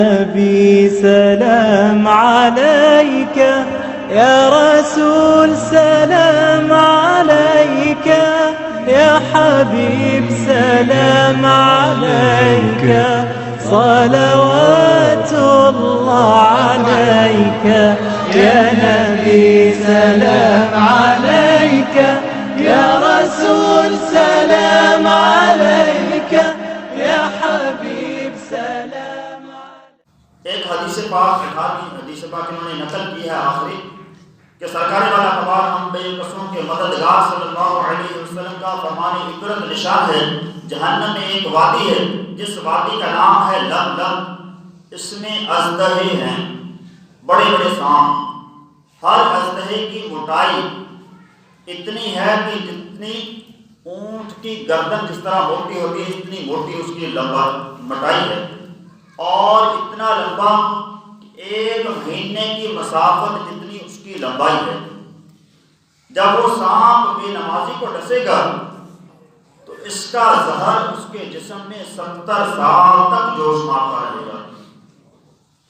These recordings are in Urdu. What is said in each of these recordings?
نبي سلام عليك يا رسول سلام عليك يا حبيب سلام عليك صلوات الله عليك يا نبي سلام عليك يا رسول سلام عليك يا حبيب سلام عليك. ایک حدیث پاک انہوں نے نقل کی ہے آخری کہ سرکار والا قبار ہم بے قصوں کے مددگار صلی اللہ علیہ وسلم کا فرمان عبرت نشان ہے. جہنم میں ایک وادی ہے جس وادی کا نام ہے لم. اس میں اژدہے ہیں، بڑے بڑے سانپ. ہر اژدہے کی موٹائی اتنی ہے کہ جتنی اونٹ کی گردن جس طرح موٹی ہوتی ہے اتنی موٹی اس کی موٹائی ہے، اور اتنا لمبا ایک مہینے کی مسافت جتنی اس کی لمبائی ہے. جب وہ سانپ بے نمازی کو ڈسے گا تو اس کا زہر اس کے جسم میں 70 سال تک جوش مارتا رہے گا.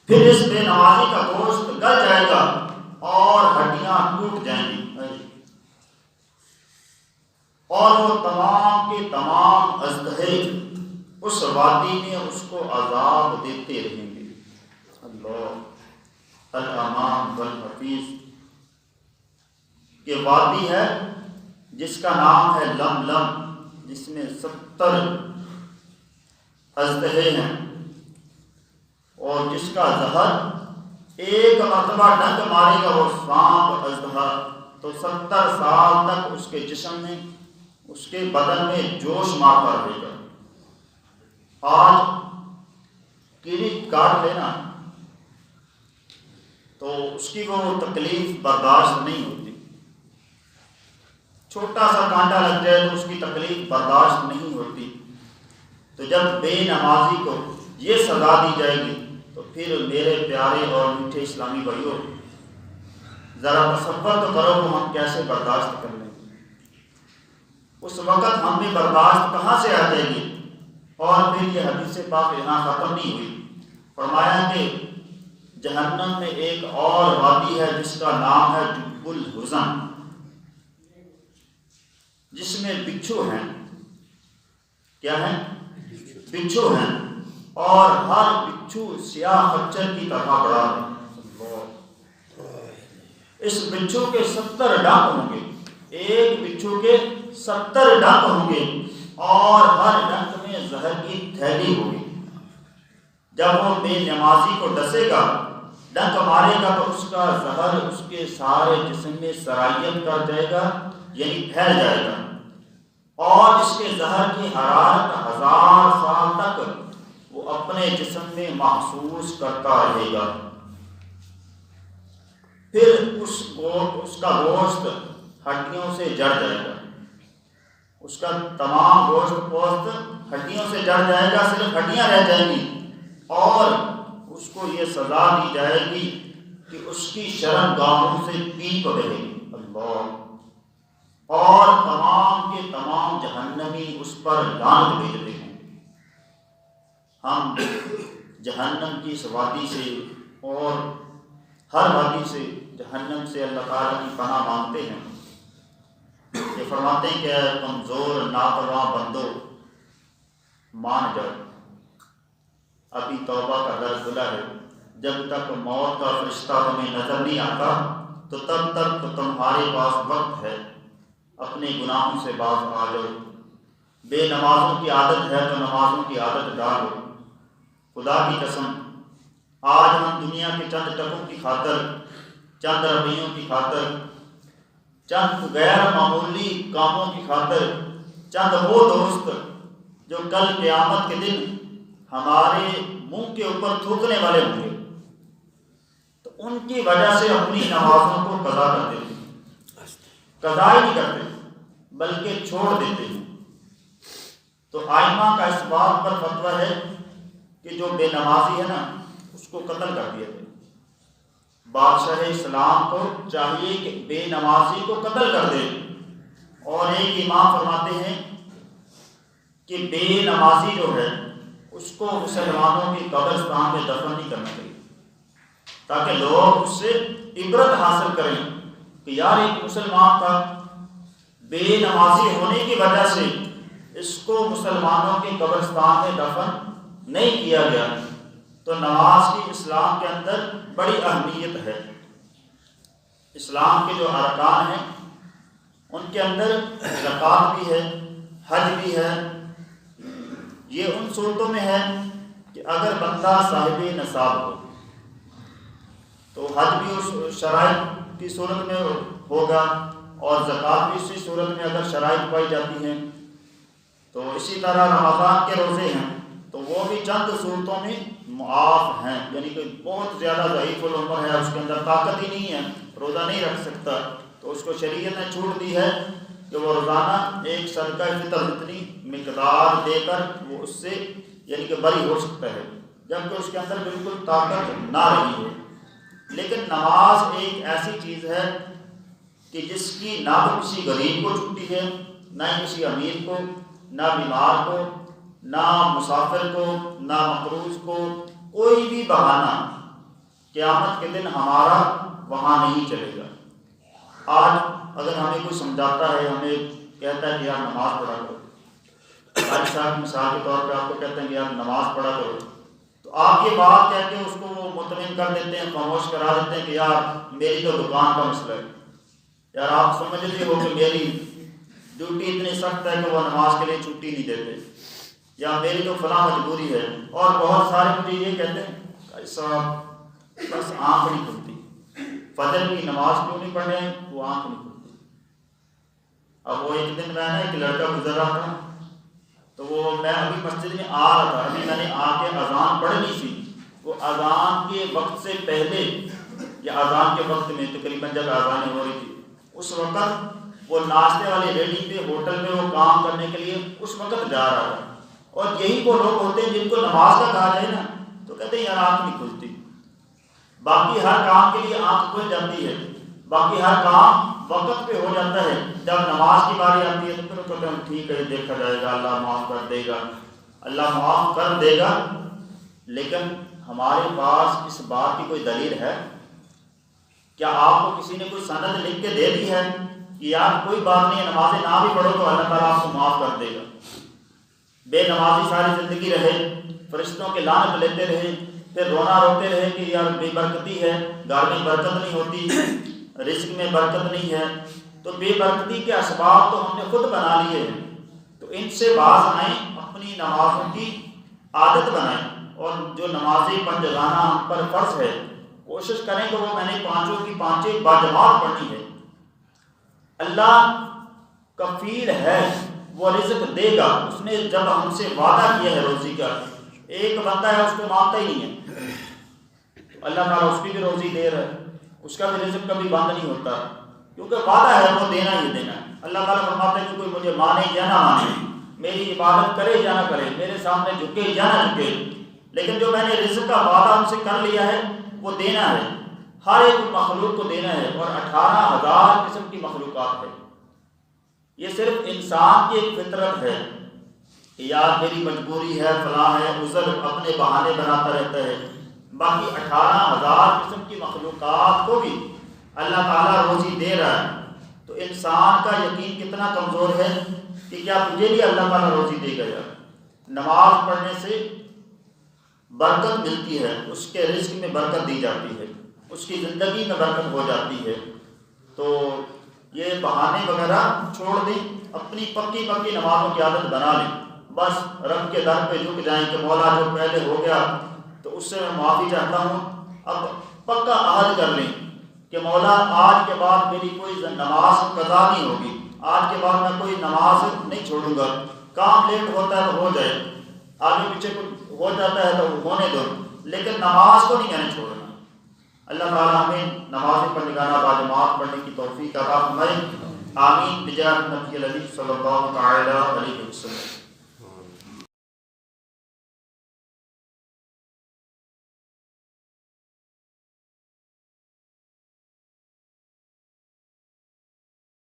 پھر اس بے نمازی کا گوشت گل جائے گا اور ہڈیاں ٹوٹ جائیں گی، اور وہ تمام کے تمام اژدہے اس وادی میں اس کو عذاب دیتے رہیں گے. اللہ الامان والحفیظ کہ وادی ہے جس کا نام ہے لم، جس میں 70 اژدہے ہیں، اور جس کا زہر ایک مرتبہ ڈنک مارے گا وہ سانپ اژدہا تو 70 سال تک اس کے جسم میں اس کے بدن میں جوش مارتا رہے گا. آج کیڑی کاٹ لینا تو اس کی وہ تکلیف برداشت نہیں ہوتی، چھوٹا سا کانٹا لگ جائے تو اس کی تکلیف برداشت نہیں ہوتی. تو جب بے نمازی کو یہ سزا دی جائے گی تو پھر میرے پیارے اور میٹھے اسلامی بھائیوں ذرا تصور تو کرو وہ ہم کیسے برداشت کر لیں گے. اس وقت ہم میں برداشت کہاں سے آ جائے گی. اور پھر یہ حدیث پاک یہاں ختم نہیں ہوئی، فرمایا کہ جہنم میں ایک اور وادی ہے جس کا نام ہے جب الحزن، جس میں بچھو ہیں. کیا ہیں؟ بچھو ہیں، اور ہر بچھو سیاہ خچر کی طرح بڑا ہے. اس بچھو کے 70 ڈنک ہوں گے، ایک بچھو کے 70 ڈنک ہوں گے، اور ہر ڈنک میں زہر کی تھیلی ہوگی. جب وہ بے نمازی کو ڈسے گا، ڈنک مارے گا تو اس کا زہر اس کے سارے جسم میں سرائیت کر جائے گا، یعنی پھیل جائے گا، اور اس کے زہر کی حرارت 1000 سال تک وہ اپنے جسم میں محسوس کرتا رہے گا. پھر اس کا گوشت ہڈیوں سے جڑ جائے گا، اس کا تمام گوشت پوست ہڈیوں سے جڑ جائے گا، صرف ہڈیاں رہ جائیں گی، اور اس کو یہ سزا دی جائے گی کہ اس کی شرمگاہوں سے پیپ بہے گی. اللہ، اور تمام کے تمام جہنمی اس پر لعنت بھیجتے ہیں. ہم جہنم کی اس وادی سے اور ہر وادی سے جہنم سے اللہ تعالیٰ کی پناہ مانگتے ہیں. یہ فرماتے ہیں کہ کمزور ناتواں بندو مان جاؤ، ابھی توبہ کا در کھلا ہے. جب تک موت کا فرشتہ تمہیں نظر نہیں آتا تو تب تک تو تمہارے پاس وقت ہے، اپنے گناہوں سے باز آ جاؤ. بے نمازوں کی عادت ہے تو نمازوں کی عادت ڈالو. خدا کی قسم آج ہم دنیا کے چند ٹکوں کی خاطر، چند رویوں کی خاطر، چند غیر معمولی کاموں کی خاطر، چند وہ دوست جو کل قیامت کے دن ہمارے منہ کے اوپر تھوکنے والے ہوں گے، تو ان کی وجہ سے اپنی نمازوں کو قضا کر دیتے ہیں. قضا ہی نہیں کرتے بلکہ چھوڑ دیتے ہیں. تو آئمہ کا اس بات پر فتویٰ ہے کہ جو بے نمازی ہے نا اس کو قتل کر دیا جائے. بادشاہ اسلام کو چاہیے کہ بے نمازی کو قتل کر دے. اور ایک امام فرماتے ہیں کہ بے نمازی جو ہے اس کو مسلمانوں کی قبرستان میں دفن نہیں کرنا چاہیے، تاکہ لوگ اس سے عبرت حاصل کریں کہ یار ایک مسلمان تھا، بے نمازی ہونے کی وجہ سے اس کو مسلمانوں کے قبرستان میں دفن نہیں کیا گیا۔ تو نماز کی اسلام کے اندر بڑی اہمیت ہے۔ اسلام کے جو ارکان ہیں ان کے اندر زکوٰۃ بھی ہے، حج بھی ہے۔ یہ ان صورتوں میں ہے کہ اگر بندہ صاحب نصاب ہو تو حج بھی اس شرائط کی صورت میں ہوگا، اور زکوٰۃ بھی اسی صورت میں اگر شرائط پائی جاتی ہیں۔ تو اسی طرح رمضان کے روزے ہیں تو وہ بھی چند صورتوں میں معاف ہیں، یعنی کہ بہت زیادہ ضعیف العمر ہے، اس کے اندر طاقت ہی نہیں ہے، روزہ نہیں رکھ سکتا، تو اس کو شریعت نے چھوٹ دی ہے کہ وہ روزانہ ایک صدقہ فطر اتنی مقدار دے کر وہ اس سے یعنی کہ بری ہو سکتا ہے، جبکہ اس کے اندر بالکل طاقت نہ رہی ہو۔ لیکن نماز ایک ایسی چیز ہے کہ جس کی نہ تو کسی غریب کو چھٹی ہے، نہ کسی امیر کو، نہ بیمار کو، نہ مسافر کو، نہ مقروض کو، کوئی بھی بہانہ قیامت کے دن ہمارا وہاں نہیں چلے گا۔ آج اگر ہمیں کوئی سمجھاتا ہے، ہمیں کہتا ہے کہ آپ نماز پڑھا کرو، حاجی صاحب مثال کے طور پہ آپ کو کہتے ہیں کہ آپ نماز پڑھا کرو، تو آپ یہ بات کہہ کے اس کو مطمئن کر دیتے ہیں، خاموش کرا دیتے ہیں کہ یار میری تو دکان کا مسئلہ ہے، یار آپ سمجھتے ہو کہ میری ڈیوٹی اتنی سخت ہے کہ وہ نماز کے لیے چھٹی نہیں دیتے، یا میری تو فلاں مجبوری ہے۔ اور بہت سارے مجھے یہ کہتے ہیں کہ صاحب بس آنکھ نہیں کھلتی، فجر کی نماز کیوں نہیں پڑھ رہے ہیں، وہ آنکھ نہیں کھلتی۔ اب وہ ایک دن میں نا ایک لڑکا گزر رہا تھا، تو وہ میں ابھی مسجد میں آ رہا تھا، ابھی میں نے آ کے اذان پڑھنی تھی، وہ اذان کے وقت سے پہلے یا اذان کے وقت میں تقریباً جب اذانیں ہو رہی تھی اس وقت وہ ناشتے والی ریڈی پہ ہوٹل میں وہ کام کرنے کے لیے اس وقت جا رہا تھا۔ اور یہی وہ لوگ ہوتے ہیں جن کو نماز کا کہا جائے نا تو کہتے ہیں یار آنکھ نہیں کھلتی، باقی ہر کام کے لیے آنکھ کھل جاتی ہے، باقی ہر کام وقت پہ ہو جاتا ہے، جب نماز کی باری آتی ہے تو پھر کہتے ہیں ٹھیک ہے دیکھا جائے گا، اللہ معاف کر دے گا، اللہ معاف کر دے گا۔ لیکن ہمارے پاس اس بات کی کوئی دلیل ہے؟ کیا آپ کو کسی نے کوئی سند لکھ کے دے دی ہے کہ یار کوئی بات نہیں ہے، نمازیں نہ بھی پڑھو تو اللہ تعالیٰ آپ کو معاف کر دے گا؟ بے نمازی ساری زندگی رہے، فرشتوں کے لعنت لیتے رہے، پھر رونا روتے رہے کہ یار بے برکتی ہے، گھر میں برکت نہیں ہوتی، رزق میں برکت نہیں ہے، تو بے برکتی کے اسباب تو ہم نے خود بنا لیے ہیں۔ تو ان سے باز آئیں، اپنی نمازوں کی عادت بنائیں، اور جو نمازیں پنجگانہ ہم پر فرض ہے کوشش کریں کہ وہ میں نے پانچوں کی پانچیں باجماعت پڑھنی ہے۔ اللہ کفیل ہے، وہ رزق دے گا، اس نے جب ہم سے وعدہ کیا ہے روزی کا، ایک بندہ ہے اس کو مانگتا ہی نہیں ہے، تو اللہ تعالیٰ اس کی بھی روزی دے رہا ہے، اس کا بھی رزق کبھی بند نہیں ہوتا، کیونکہ وعدہ ہے وہ دینا ہی دینا ہے۔ اللہ تعالیٰ فرماتا ہے کہ کوئی مجھے مانے یا نہ مانے، میری عبادت کرے یا نہ کرے، میرے سامنے جھکے یا نہ جھکے، لیکن جو میں نے رزق کا وعدہ ان سے کر لیا ہے وہ دینا ہے، ہر ایک مخلوق کو دینا ہے، اور 18,000 قسم کی مخلوقات ہے۔ یہ صرف انسان کی ایک فطرت ہے کہ یار میری مجبوری ہے، فلاں ہے، عذر اپنے بہانے بناتا رہتا ہے، باقی 18,000 قسم کی مخلوقات کو بھی اللہ تعالیٰ روزی دے رہا ہے۔ تو انسان کا یقین کتنا کمزور ہے کہ کیا تجھے بھی اللہ تعالیٰ روزی دے گا؟ یار نماز پڑھنے سے برکت ملتی ہے، اس کے رزق میں برکت دی جاتی ہے، اس کی زندگی میں برکت ہو جاتی ہے۔ تو یہ بہانے وغیرہ چھوڑ دیں، اپنی پکی پکی نمازوں کی عادت بنا لیں، بس رب کے در پہ جھک جائیں کہ مولا جو پہلے ہو گیا تو اس سے میں معافی چاہتا ہوں، اب پکا عہد کر لیں کہ مولا آج کے بعد میری کوئی نماز قضا نہیں ہوگی، آج کے بعد میں کوئی نماز نہیں چھوڑوں گا، کام لیٹ ہوتا ہے تو ہو جائے، آگے پیچھے کچھ ہو جاتا ہے تو ہونے دو، لیکن نماز کو نہیں میں نے چھوڑنا۔ اللہ تعالیٰ ہمیں نماز پنجگانہ باجماعت پڑھنے کی توفیق عطا فرمائے، آمین بجاہ نبی العظیم صلی اللہ تعالی علیہ وسلم۔